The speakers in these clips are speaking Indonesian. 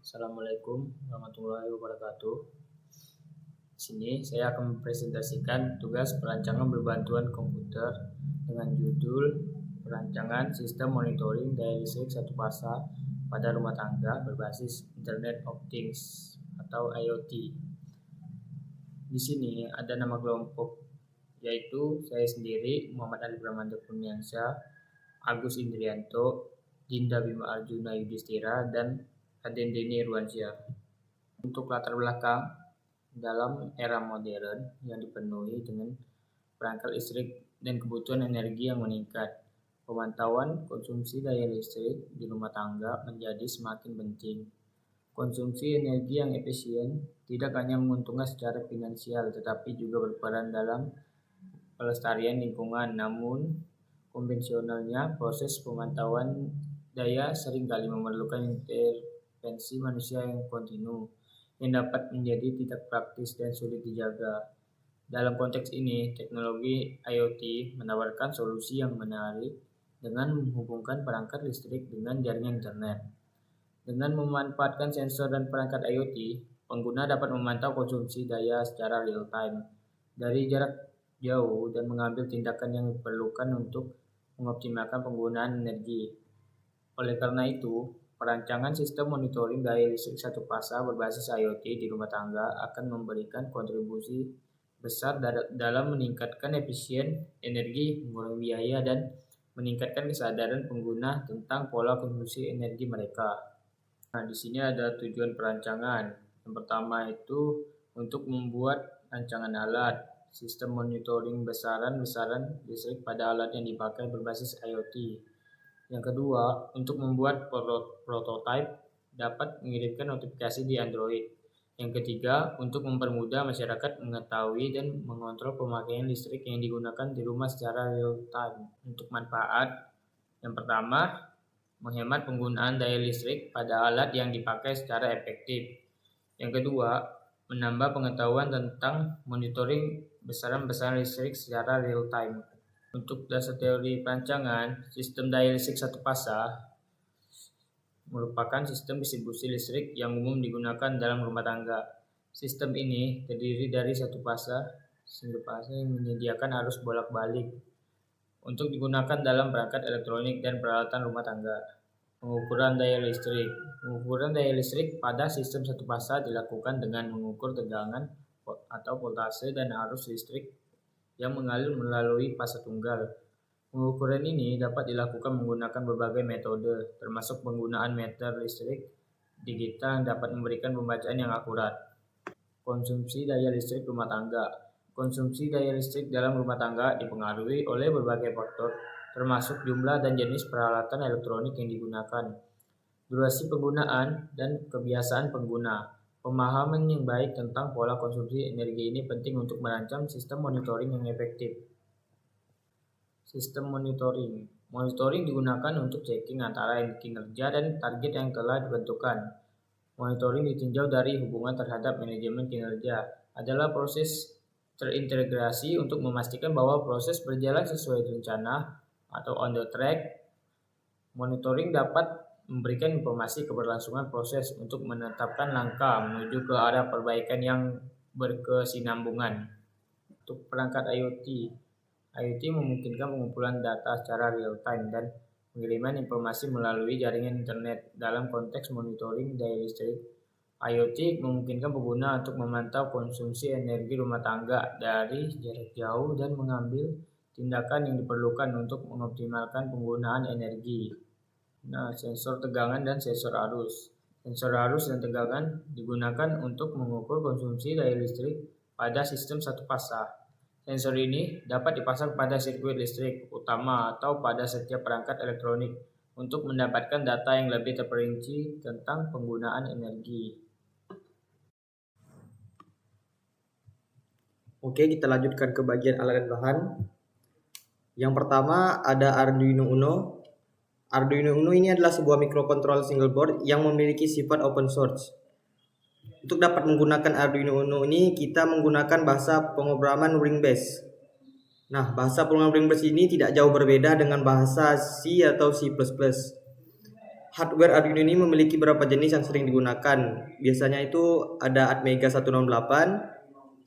Assalamualaikum warahmatullahi wabarakatuh. Di sini saya akan mempresentasikan tugas perancangan berbantuan komputer dengan judul Perancangan Sistem Monitoring Daya Listrik Satu Fasa pada Rumah Tangga Berbasis Internet of Things atau IoT. Di sini ada nama kelompok, yaitu saya sendiri, Muhammad Ali Bramanta Kurniansyah, Agus Indrianto, Dinda Bima Arjuna Yudhistira, dan Aden Deni Irwansyah. Untuk latar belakang, dalam era modern yang dipenuhi dengan perangkat listrik dan kebutuhan energi yang meningkat, pemantauan konsumsi daya listrik di rumah tangga menjadi semakin penting. Konsumsi energi yang efisien tidak hanya menguntungkan secara finansial, tetapi juga berperan dalam pelestarian lingkungan. Namun, konvensionalnya proses pemantauan daya seringkali memerlukan intervensi manusia yang kontinu, yang dapat menjadi tidak praktis dan sulit dijaga. Dalam konteks ini, teknologi IoT menawarkan solusi yang menarik dengan menghubungkan perangkat listrik dengan jaringan internet. Dengan memanfaatkan sensor dan perangkat IoT, pengguna dapat memantau konsumsi daya secara real-time dari jarak jauh dan mengambil tindakan yang diperlukan untuk mengoptimalkan penggunaan energi. Oleh karena itu, perancangan sistem monitoring daya listrik satu fasa berbasis IoT di rumah tangga akan memberikan kontribusi besar dalam meningkatkan efisien energi, mengurangi biaya, dan meningkatkan kesadaran pengguna tentang pola konsumsi energi mereka. Nah, di sini ada tujuan perancangan. Yang pertama itu untuk membuat rancangan alat, sistem monitoring besaran listrik pada alat yang dipakai berbasis IoT. Yang kedua, untuk membuat prototipe dapat mengirimkan notifikasi di Android. Yang ketiga, untuk mempermudah masyarakat mengetahui dan mengontrol pemakaian listrik yang digunakan di rumah secara real time. Untuk manfaat, yang pertama, menghemat penggunaan daya listrik pada alat yang dipakai secara efektif. Yang kedua, menambah pengetahuan tentang monitoring besaran listrik secara real time. Untuk dasar teori perancangan, sistem daya listrik satu fasa merupakan sistem distribusi listrik yang umum digunakan dalam rumah tangga. Sistem ini terdiri dari satu fasa, single fase yang menyediakan arus bolak-balik untuk digunakan dalam perangkat elektronik dan peralatan rumah tangga. Pengukuran daya listrik. Pengukuran daya listrik pada sistem satu fasa dilakukan dengan mengukur tegangan atau voltase dan arus listrik yang mengalir melalui fasa tunggal. Pengukuran ini dapat dilakukan menggunakan berbagai metode, termasuk penggunaan meter listrik digital yang dapat memberikan pembacaan yang akurat. Konsumsi daya listrik rumah tangga. Konsumsi daya listrik dalam rumah tangga dipengaruhi oleh berbagai faktor, termasuk jumlah dan jenis peralatan elektronik yang digunakan, durasi penggunaan, dan kebiasaan pengguna. Pemahaman yang baik tentang pola konsumsi energi ini penting untuk merancang sistem monitoring yang efektif. Sistem monitoring. Monitoring digunakan untuk checking antara kinerja dan target yang telah ditentukan. Monitoring ditinjau dari hubungan terhadap manajemen kinerja adalah proses terintegrasi untuk memastikan bahwa proses berjalan sesuai rencana atau on the track. Monitoring dapat memberikan informasi keberlangsungan proses untuk menetapkan langkah menuju ke arah perbaikan yang berkesinambungan. Untuk perangkat IoT memungkinkan pengumpulan data secara real time dan pengiriman informasi melalui jaringan internet. Dalam konteks monitoring daya listrik, IoT memungkinkan pengguna untuk memantau konsumsi energi rumah tangga dari jarak jauh dan mengambil tindakan yang diperlukan untuk mengoptimalkan penggunaan energi. Nah, sensor tegangan dan sensor arus. Sensor arus dan tegangan digunakan untuk mengukur konsumsi daya listrik pada sistem satu fasa. Sensor ini dapat dipasang pada sirkuit listrik utama atau pada setiap perangkat elektronik untuk mendapatkan data yang lebih terperinci tentang penggunaan energi. Oke, kita lanjutkan ke bagian alat dan bahan. Yang pertama ada Arduino Uno. Arduino Uno ini adalah sebuah microcontroller single board yang memiliki sifat open source. Untuk dapat menggunakan Arduino Uno ini, kita menggunakan bahasa pemrograman Ring-based. Nah, bahasa pemrograman Ring-based ini tidak jauh berbeda dengan bahasa C atau C++. Hardware Arduino ini memiliki beberapa jenis yang sering digunakan. Biasanya itu ada Atmega 168,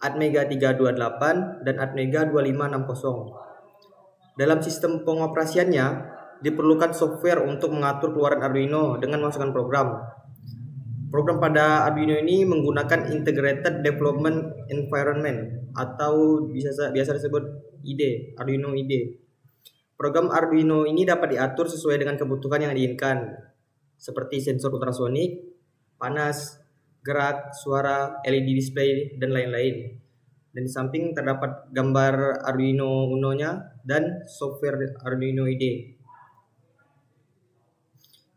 Atmega 328, dan Atmega 2560. Dalam sistem pengoperasiannya, diperlukan software untuk mengatur keluaran Arduino dengan memasukkan program. Program pada Arduino ini menggunakan Integrated Development Environment atau biasa disebut IDE, Arduino IDE. Program Arduino ini dapat diatur sesuai dengan kebutuhan yang diinginkan, seperti sensor ultrasonik, panas, gerak, suara, LED display, dan lain-lain. Dan di samping terdapat gambar Arduino Uno-nya dan software Arduino IDE.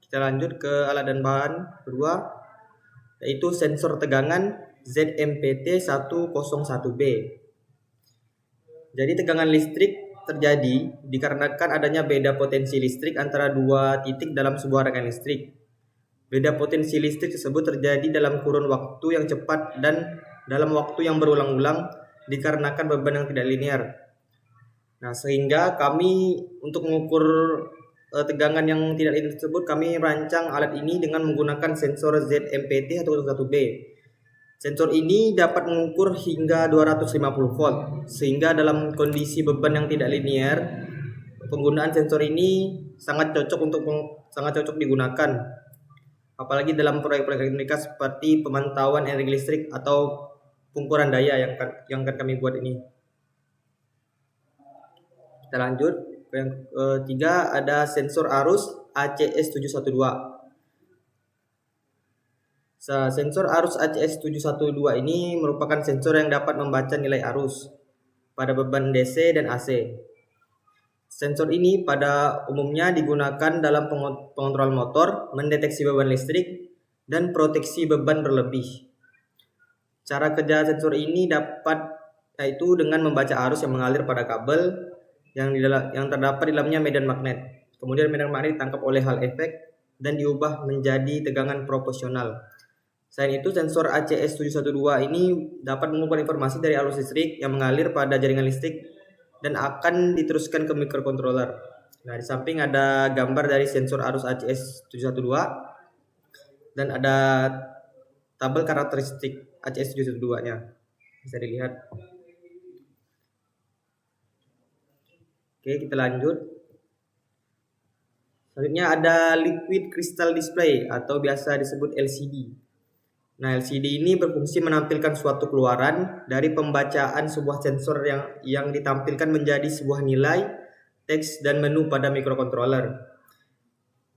Kita lanjut ke alat dan bahan kedua, yaitu sensor tegangan ZMPT101B. Jadi tegangan listrik terjadi dikarenakan adanya beda potensi listrik antara dua titik dalam sebuah rangkaian listrik. Beda potensi listrik tersebut terjadi dalam kurun waktu yang cepat dan dalam waktu yang berulang-ulang dikarenakan beban yang tidak linear. Nah, sehingga kami untuk mengukur tegangan yang tidak linear tersebut, kami merancang alat ini dengan menggunakan sensor ZMPT101B. Sensor ini dapat mengukur hingga 250 volt, sehingga dalam kondisi beban yang tidak linear, penggunaan sensor ini sangat cocok digunakan. Apalagi dalam proyek-proyek elektronika seperti pemantauan energi listrik atau pengukuran daya yang akan kami buat ini. Kita lanjut ke yang ketiga, ada sensor arus ACS712. Sensor arus ACS712 ini merupakan sensor yang dapat membaca nilai arus pada beban DC dan AC. Sensor ini pada umumnya digunakan dalam pengontrol motor, mendeteksi beban listrik, dan proteksi beban berlebih. Cara kerja sensor ini yaitu dengan membaca arus yang mengalir pada kabel yang terdapat di dalamnya medan magnet. Kemudian medan magnet ditangkap oleh hal efek dan diubah menjadi tegangan proporsional. Selain itu, sensor ACS712 ini dapat mengumpulkan informasi dari arus listrik yang mengalir pada jaringan listrik dan akan diteruskan ke microcontroller. Nah, di samping ada gambar dari sensor arus ACS712 dan ada tabel karakteristik ACS712-nya. Bisa dilihat. Oke, kita lanjut. Selanjutnya ada liquid crystal display atau biasa disebut LCD. Nah, LCD ini berfungsi menampilkan suatu keluaran dari pembacaan sebuah sensor yang ditampilkan menjadi sebuah nilai, teks, dan menu pada microcontroller.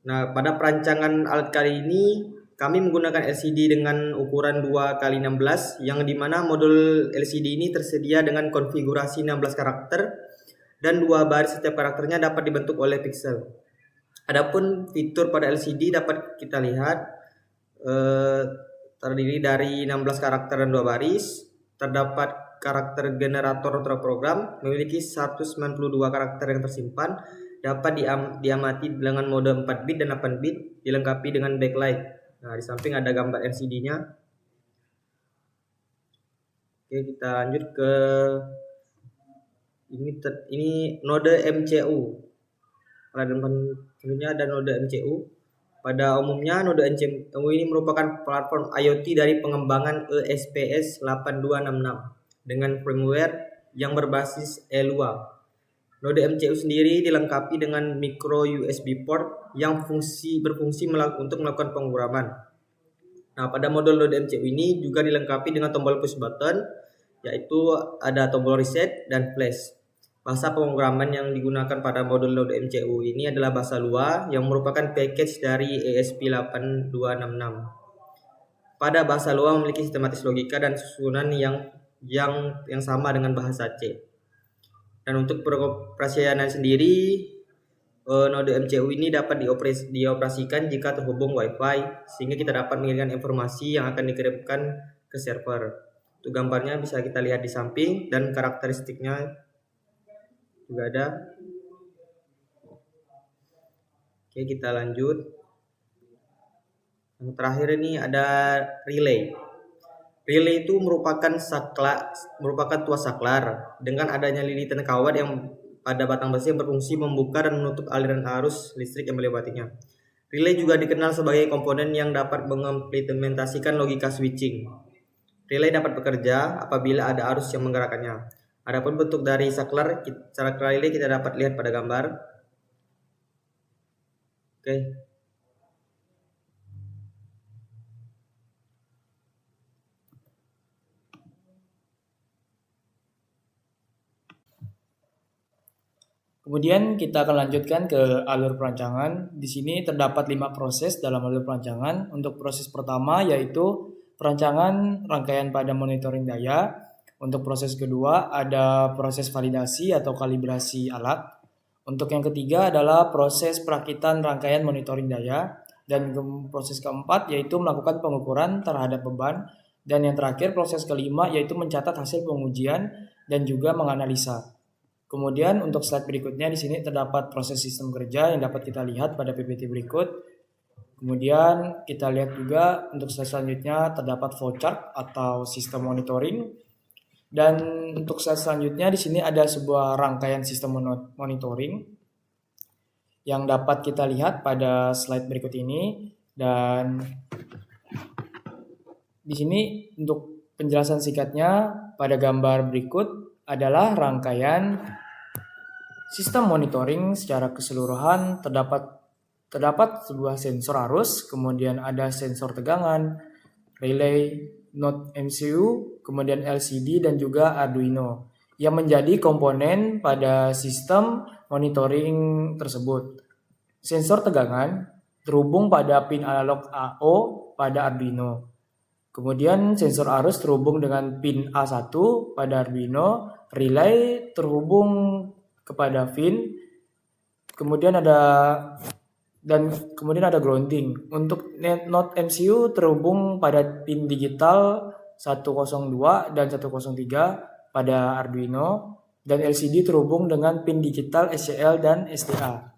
Nah, pada perancangan alat kali ini, kami menggunakan LCD dengan ukuran 2x16, yang dimana modul LCD ini tersedia dengan konfigurasi 16 karakter, dan 2 baris setiap karakternya dapat dibentuk oleh pixel. Adapun fitur pada LCD dapat kita lihat, terdiri dari 16 karakter dan 2 baris. Terdapat karakter generator terprogram, memiliki 192 karakter yang tersimpan, dapat diamati dengan mode 4 bit dan 8 bit, dilengkapi dengan backlight. Nah, di samping ada gambar LCD-nya. Oke, kita lanjut ke ini node MCU. Selanjutnya ada node MCU. Pada umumnya, node MCU ini merupakan platform IoT dari pengembangan ESPS 8266 dengan firmware yang berbasis ELUA. Node MCU sendiri dilengkapi dengan micro USB port yang berfungsi untuk melakukan pemrograman. Nah, pada modul node MCU ini juga dilengkapi dengan tombol push button, yaitu ada tombol reset dan flash. Bahasa pemrograman yang digunakan pada modul node MCU ini adalah bahasa Lua yang merupakan package dari ESP8266. Pada bahasa Lua memiliki sistematis logika dan susunan yang sama dengan bahasa C. Dan untuk pengoperasian sendiri, node MCU ini dapat dioperasikan jika terhubung Wi-Fi, sehingga kita dapat mengirimkan informasi yang akan dikirimkan ke server. Untuk gambarnya bisa kita lihat di samping dan karakteristiknya juga ada. Oke, kita lanjut. Yang terakhir ini ada relay. Relay itu merupakan tuas saklar dengan adanya lilitan kawat yang pada batang besi yang berfungsi membuka dan menutup aliran arus listrik yang melewatinya. Relay juga dikenal sebagai komponen yang dapat mengimplementasikan logika switching. Relay dapat bekerja apabila ada arus yang menggerakkannya. Adapun bentuk dari saklar, cara relay kita dapat lihat pada gambar. Oke. Kemudian kita akan lanjutkan ke alur perancangan. Di sini terdapat 5 proses dalam alur perancangan. Untuk proses pertama yaitu perancangan rangkaian pada monitoring daya. Untuk proses kedua ada proses validasi atau kalibrasi alat. Untuk yang ketiga adalah proses perakitan rangkaian monitoring daya. Dan proses keempat yaitu melakukan pengukuran terhadap beban. Dan yang terakhir proses kelima yaitu mencatat hasil pengujian dan juga menganalisa. Kemudian untuk slide berikutnya di sini terdapat proses sistem kerja yang dapat kita lihat pada PPT berikut. Kemudian kita lihat juga untuk slide selanjutnya terdapat flowchart atau sistem monitoring. Dan untuk slide selanjutnya di sini ada sebuah rangkaian sistem monitoring yang dapat kita lihat pada slide berikut ini. Dan di sini untuk penjelasan singkatnya pada gambar berikut adalah rangkaian sistem monitoring secara keseluruhan. Terdapat sebuah sensor arus, kemudian ada sensor tegangan, relay, node MCU, kemudian LCD dan juga Arduino yang menjadi komponen pada sistem monitoring tersebut. Sensor tegangan terhubung pada pin analog AO pada Arduino. Kemudian sensor arus terhubung dengan pin A1 pada Arduino, relay terhubung kepada pin, kemudian ada grounding. Untuk node MCU terhubung pada pin digital 102 dan 103 pada Arduino, dan LCD terhubung dengan pin digital SCL dan STA.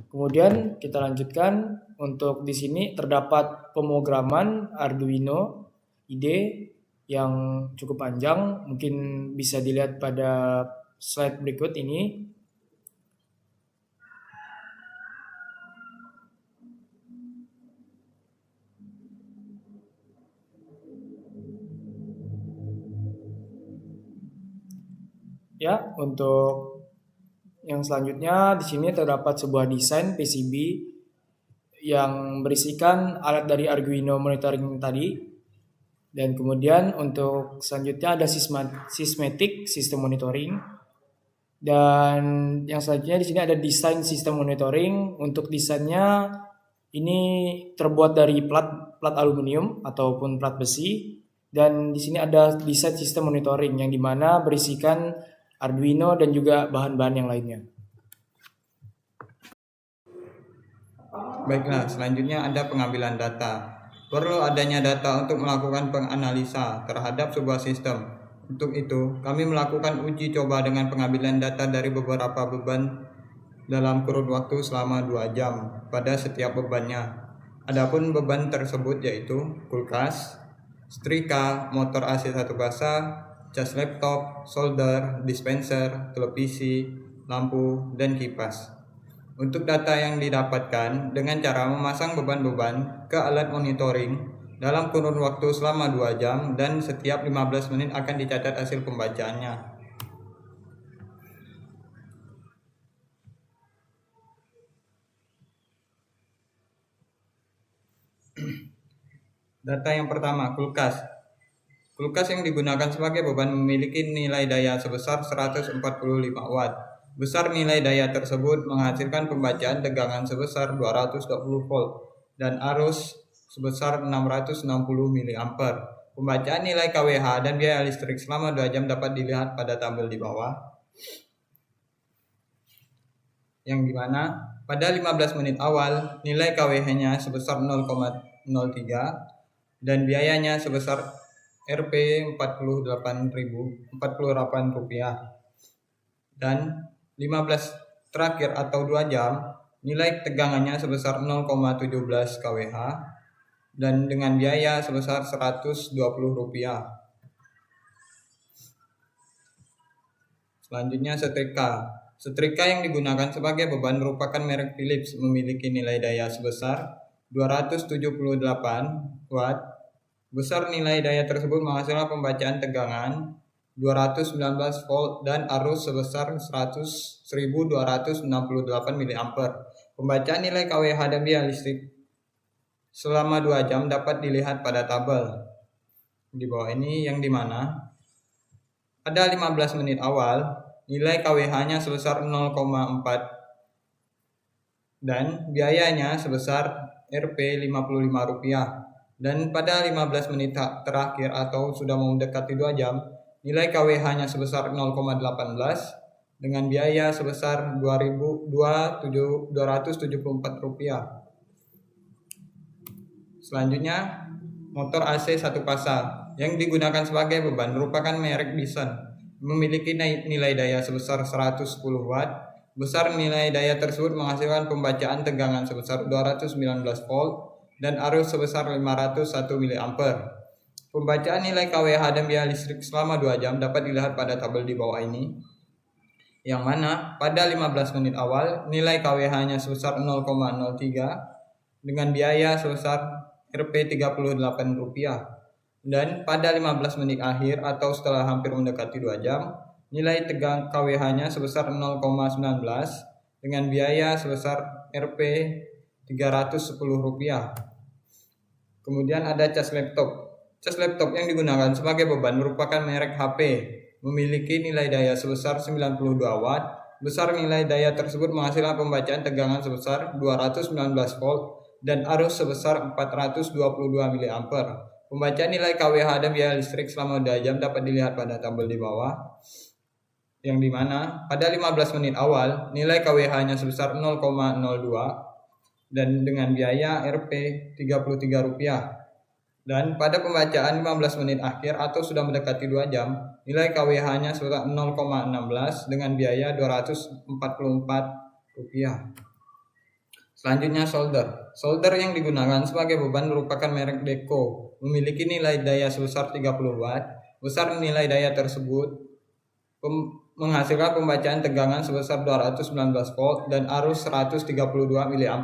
Kemudian kita lanjutkan. Untuk di sini terdapat pemrograman Arduino IDE yang cukup panjang, mungkin bisa dilihat pada slide berikut ini. Ya, untuk yang selanjutnya di sini terdapat sebuah desain PCB yang berisikan alat dari Arduino monitoring tadi. Dan kemudian untuk selanjutnya ada systematic sistem monitoring. Dan yang selanjutnya di sini ada desain sistem monitoring. Untuk desainnya ini terbuat dari plat aluminium ataupun plat besi. Dan di sini ada desain sistem monitoring yang dimana berisikan Arduino dan juga bahan-bahan yang lainnya. Baiklah, selanjutnya ada pengambilan data. Perlu adanya data untuk melakukan penganalisa terhadap sebuah sistem. Untuk itu, kami melakukan uji coba dengan pengambilan data dari beberapa beban dalam kurun waktu selama 2 jam pada setiap bebannya. Adapun beban tersebut yaitu kulkas, setrika, motor AC 1 basa, cas laptop, solder, dispenser, televisi, lampu, dan kipas. Untuk data yang didapatkan dengan cara memasang beban-beban ke alat monitoring dalam kurun waktu selama 2 jam dan setiap 15 menit akan dicatat hasil pembacaannya. Data yang pertama, kulkas. Kulkas yang digunakan sebagai beban memiliki nilai daya sebesar 145 watt. Besar nilai daya tersebut menghasilkan pembacaan tegangan sebesar 220 volt dan arus sebesar 660 mA. Pembacaan nilai kWh dan biaya listrik selama 2 jam dapat dilihat pada tabel di bawah. Yang dimana pada 15 menit awal nilai kWh-nya sebesar 0,03 dan biayanya sebesar Rp 48.000 dan 15 terakhir atau 2 jam nilai tegangannya sebesar 0,17 kWh dan dengan biaya sebesar Rp120. Selanjutnya setrika. Setrika yang digunakan sebagai beban merupakan merek Philips, memiliki nilai daya sebesar 278 watt. Besar nilai daya tersebut menghasilkan pembacaan tegangan 219 volt dan arus sebesar 1268 mA. Pembacaan nilai kWh dan biaya listrik selama 2 jam dapat dilihat pada tabel di bawah ini, yang dimana pada 15 menit awal nilai kWh-nya sebesar 0,4 dan biayanya sebesar Rp55, dan pada 15 menit terakhir atau sudah mau mendekati 2 jam nilai kWh-nya sebesar 0,18 dengan biaya sebesar Rp2.274. Selanjutnya, motor AC satu pasang yang digunakan sebagai beban merupakan merek Dyson, memiliki nilai daya sebesar 110 watt. Besar nilai daya tersebut menghasilkan pembacaan tegangan sebesar 219 volt dan arus sebesar 501 mA. Pembacaan nilai kWh dan biaya listrik selama 2 jam dapat dilihat pada tabel di bawah ini, yang mana pada 15 menit awal nilai kWh-nya sebesar 0,03 dengan biaya sebesar Rp38, dan pada 15 menit akhir atau setelah hampir mendekati 2 jam nilai tegangan kWh-nya sebesar 0,19 dengan biaya sebesar Rp310. Kemudian ada cas laptop. Cas laptop yang digunakan sebagai beban merupakan merek HP, memiliki nilai daya sebesar 92 watt. Besar nilai daya tersebut menghasilkan pembacaan tegangan sebesar 219 volt dan arus sebesar 422 mA. Pembacaan nilai kWh dan biaya listrik selama 2 jam dapat dilihat pada tabel di bawah, yang dimana pada 15 menit awal nilai kWh-nya sebesar 0,02 dan dengan biaya Rp33. Dan pada pembacaan 15 menit akhir atau sudah mendekati 2 jam nilai kWh-nya sebesar 0,16 dengan biaya Rp244. Selanjutnya solder. Solder yang digunakan sebagai beban merupakan merek Deco, memiliki nilai daya sebesar 30 watt. Besar nilai daya tersebut menghasilkan pembacaan tegangan sebesar 219 volt dan arus 132 mA.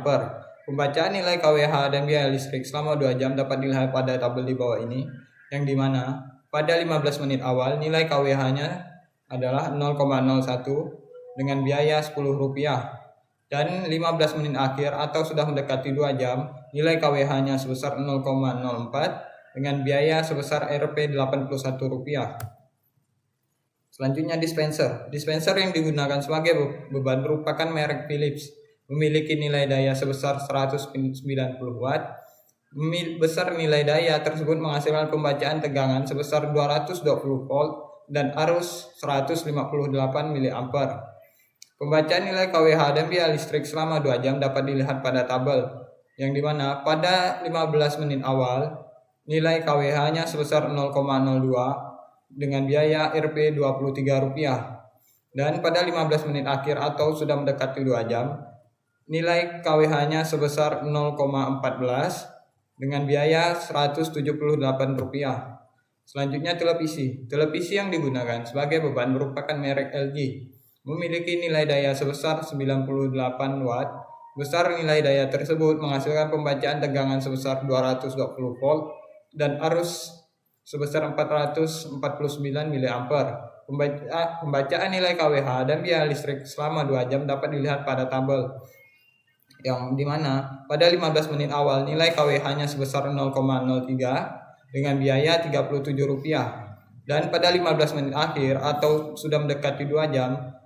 Pembacaan nilai kWh dan biaya listrik selama 2 jam dapat dilihat pada tabel di bawah ini, yang dimana pada 15 menit awal nilai kWh-nya adalah 0,01 dengan biaya Rp10. Dan 15 menit akhir atau sudah mendekati 2 jam nilai kWh-nya sebesar 0,04 dengan biaya sebesar Rp81. Selanjutnya dispenser. Dispenser yang digunakan sebagai beban merupakan merek Philips, memiliki nilai daya sebesar 190 watt. Besar nilai daya tersebut menghasilkan pembacaan tegangan sebesar 220 volt dan arus 158 mA. Pembacaan nilai kWh dan biaya listrik selama 2 jam dapat dilihat pada tabel, yang dimana pada 15 menit awal nilai kWh-nya sebesar 0,02 dengan biaya Rp23, dan pada 15 menit akhir atau sudah mendekati 2 jam nilai kWh-nya sebesar 0,14 dengan biaya Rp178. Selanjutnya televisi. Televisi yang digunakan sebagai beban merupakan merek LG, memiliki nilai daya sebesar 98 watt. Besar nilai daya tersebut menghasilkan pembacaan tegangan sebesar 220 volt dan arus sebesar 449 mA. Pembacaan nilai kWh dan biaya listrik selama 2 jam dapat dilihat pada tabel, yang dimana pada 15 menit awal nilai kWh-nya sebesar 0,03 dengan biaya Rp37, dan pada 15 menit akhir atau sudah mendekati 2 jam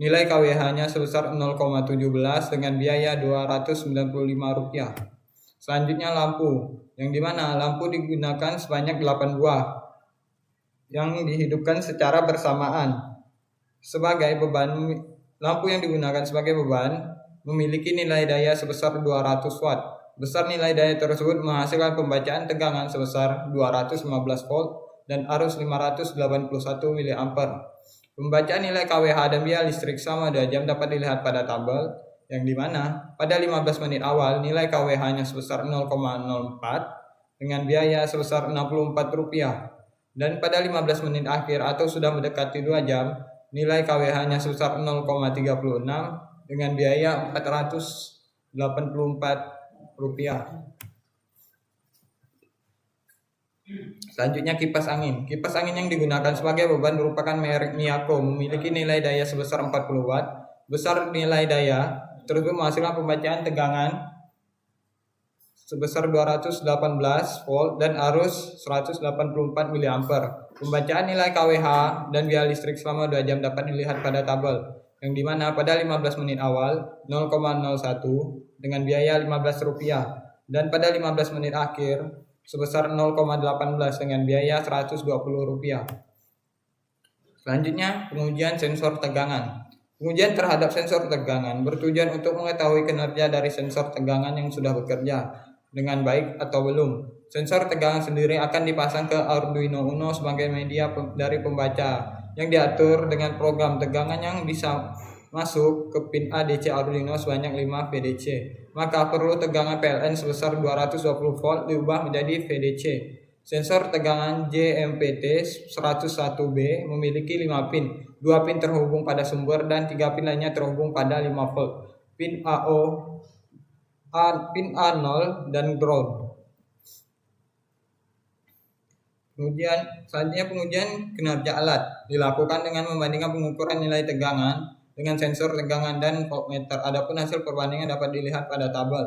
nilai kWh-nya sebesar 0,17 dengan biaya Rp295. Selanjutnya lampu, yang dimana lampu digunakan sebanyak 8 buah yang dihidupkan secara bersamaan sebagai beban. Lampu yang digunakan sebagai beban memiliki nilai daya sebesar 200 watt. Besar nilai daya tersebut menghasilkan pembacaan tegangan sebesar 215 volt dan arus 581 mA. Pembacaan nilai kWh dan biaya listrik selama 2 jam dapat dilihat pada tabel, yang dimana pada 15 menit awal nilai kWh-nya sebesar 0,04 dengan biaya sebesar Rp64, dan pada 15 menit akhir atau sudah mendekati 2 jam nilai KWH-nya sebesar 0,36 dengan biaya Rp484. Selanjutnya kipas angin. Kipas angin yang digunakan sebagai beban merupakan merek Miyako, memiliki nilai daya sebesar 40 watt. Besar nilai daya tersebut menghasilkan pembacaan tegangan sebesar 218 volt dan arus 184 mA. Pembacaan nilai KWH dan biaya listrik selama 2 jam dapat dilihat pada tabel, yang dimana pada 15 menit awal 0,01 dengan biaya Rp15 dan pada 15 menit akhir sebesar 0,18 dengan biaya Rp120. Selanjutnya, pengujian sensor tegangan. Pengujian terhadap sensor tegangan bertujuan untuk mengetahui kinerja dari sensor tegangan yang sudah bekerja dengan baik atau belum. Sensor tegangan sendiri akan dipasang ke Arduino Uno sebagai media dari pembaca yang diatur dengan program tegangan yang bisa masuk ke pin ADC Arduino sebanyak 5 VDC. Maka perlu tegangan PLN sebesar 220 volt diubah menjadi VDC. Sensor tegangan JMPT 101B memiliki 5 pin. 2 pin terhubung pada sumber dan 3 pin lainnya terhubung pada 5 volt. Pin pin A0 dan ground. Selanjutnya pengujian kinerja alat dilakukan dengan membandingkan pengukuran nilai tegangan dengan sensor tegangan dan voltmeter. Adapun hasil perbandingan dapat dilihat pada tabel.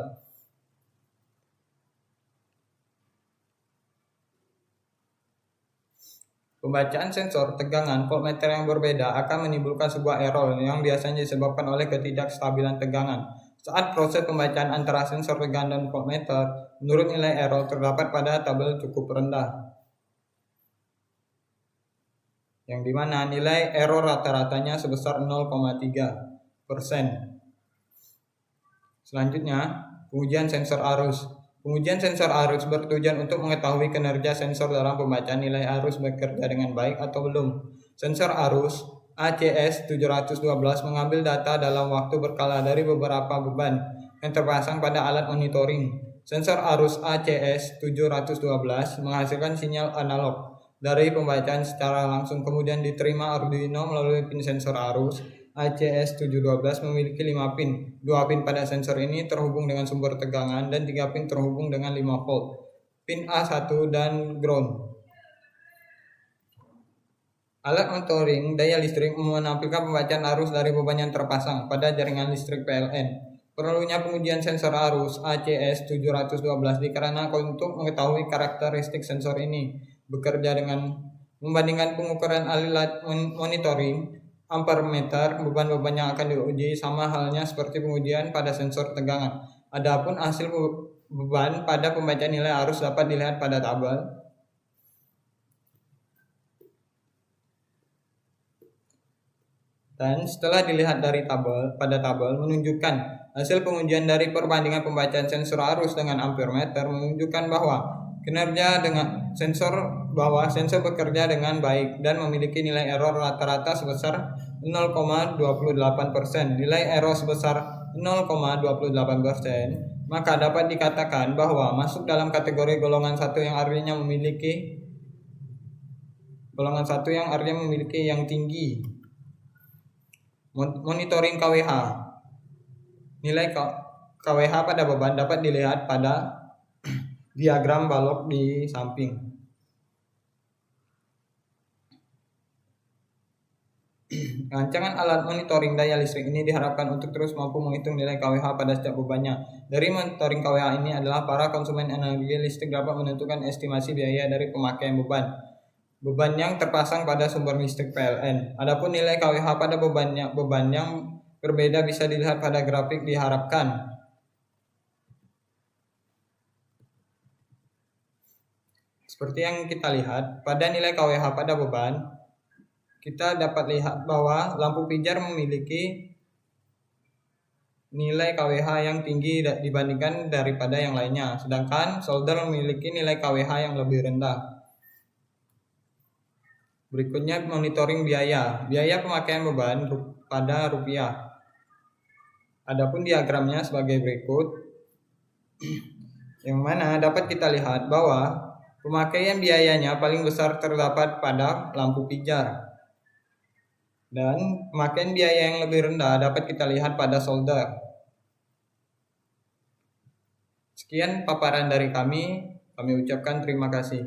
Pembacaan sensor tegangan voltmeter yang berbeda akan menimbulkan sebuah error yang biasanya disebabkan oleh ketidakstabilan tegangan. Saat proses pembacaan antara sensor tegangan dan voltmeter, menurut nilai error terdapat pada tabel cukup rendah, yang dimana nilai error rata-ratanya sebesar 0,3%. Selanjutnya, pengujian sensor arus. Pengujian sensor arus bertujuan untuk mengetahui kinerja sensor dalam pembacaan nilai arus bekerja dengan baik atau belum. Sensor arus ACS 712 mengambil data dalam waktu berkala dari beberapa beban yang terpasang pada alat monitoring. Sensor arus ACS 712 menghasilkan sinyal analog dari pembacaan secara langsung, kemudian diterima Arduino melalui pin sensor arus. ACS712 memiliki 5 pin. 2 pin pada sensor ini terhubung dengan sumber tegangan dan 3 pin terhubung dengan 5 volt. Pin A1 dan ground. Alat monitoring daya listrik menampilkan pembacaan arus dari beban yang terpasang pada jaringan listrik PLN. Perlunya pengujian sensor arus ACS712 dikarenakan untuk mengetahui karakteristik sensor ini bekerja dengan membandingkan pengukuran alat monitoring ampermeter. Beban-beban yang akan diuji sama halnya seperti pengujian pada sensor tegangan. Adapun hasil beban pada pembacaan nilai arus dapat dilihat pada tabel. Dan setelah dilihat dari pada tabel menunjukkan hasil pengujian dari perbandingan pembacaan sensor arus dengan ampermeter menunjukkan bahwa sensor bekerja dengan baik dan memiliki nilai error rata-rata sebesar 0,28%. Nilai error sebesar 0,28%, maka dapat dikatakan bahwa masuk dalam kategori golongan 1 yang artinya memiliki yang tinggi. Monitoring KWH. Nilai KWH pada beban dapat dilihat pada diagram balok di samping. Rancangan alat monitoring daya listrik ini diharapkan untuk terus mampu menghitung nilai KWH pada setiap bebannya. Dari monitoring KWH ini adalah para konsumen energi listrik dapat menentukan estimasi biaya dari pemakaian beban yang terpasang pada sumber listrik PLN. Adapun nilai KWH pada beban yang berbeda bisa dilihat pada grafik diharapkan. Seperti yang kita lihat pada nilai KWH pada beban, kita dapat lihat bahwa lampu pijar memiliki nilai KWH yang tinggi dibandingkan daripada yang lainnya, sedangkan solder memiliki nilai KWH yang lebih rendah. Berikutnya monitoring biaya pemakaian beban pada rupiah. Adapun diagramnya sebagai berikut, yang mana dapat kita lihat bahwa pemakaian biayanya paling besar terdapat pada lampu pijar. Dan pemakaian biaya yang lebih rendah dapat kita lihat pada solder. Sekian paparan dari kami ucapkan terima kasih.